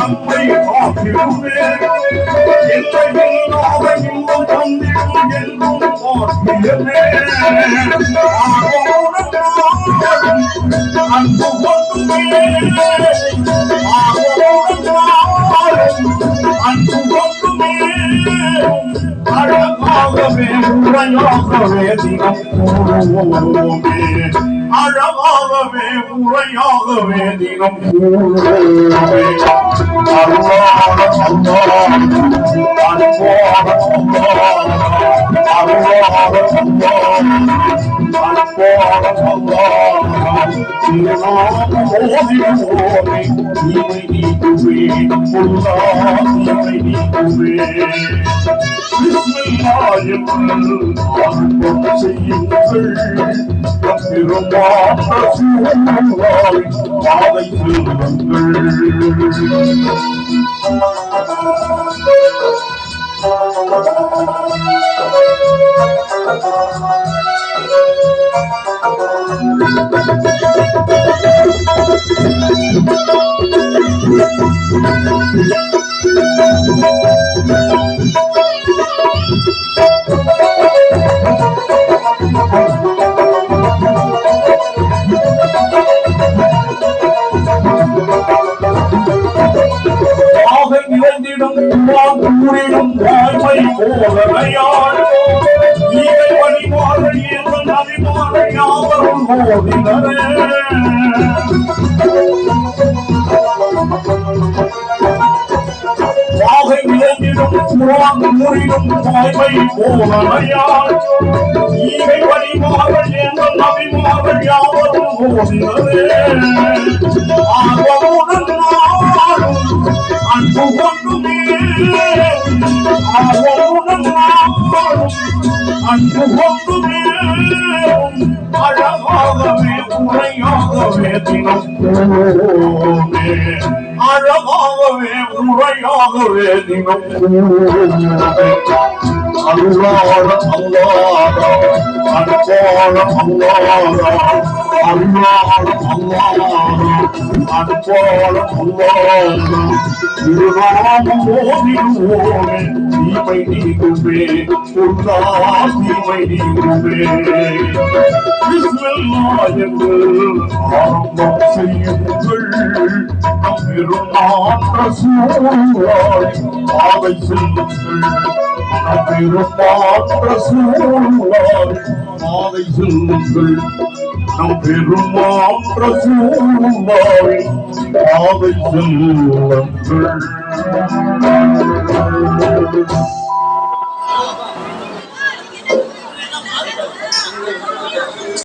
நம்மை காத்திடுமே எல்லையில்லாத இன்பம் தந்திடும் என்றும் பார்க்கிறமே அன்பு கொண்டுமே அன்பு கொண்டுமே அழகாகவே உரையாகவே தினம் கூறுவோமே அழகாகவே உரையாகவே தினம் கூறுவோமே அருளான அருளான அன்போட அருளான கூறிடும் வாய்மை போதனையாள் நீங்கள் வழிமாறல் என்ற நபிமாறல் யாவரும் போதினரே வாகை விளைந்திடும் குரான் கூறிடும் வாய்மை போதனையாள் ஈகை வழிமாறல் என்ற நபிமாறல் யாவரும் போதினரே ஆர்வமுடன் நாளும் அன்பு கொண்டுமே அன்பு கொண்டுமே அழகாகவே உரையாகவே தினம் கூறுவோமே அழகாகவே உரையாகவே தினம் கூறுவோமே அல்லாத அல்லாத அன்போட அல்லாத அல்லாத அல்லாத அன்போட அல்லாத திருநாமம் ஓதிடுவோமே தீமை நீங்குவே உன்னா தீமை நீங்குவே என்று ஆரம்பம் செய்யுங்கள் நம் பெருமாற்ற சூழலாய் பாதை செல்லுங்கள் நம் பெருமாற்ற சூழலாய் பாதை செல்லுங்கள் நம் பெருமாற்ற சூழலாய் பாதை செல்லுங்கள்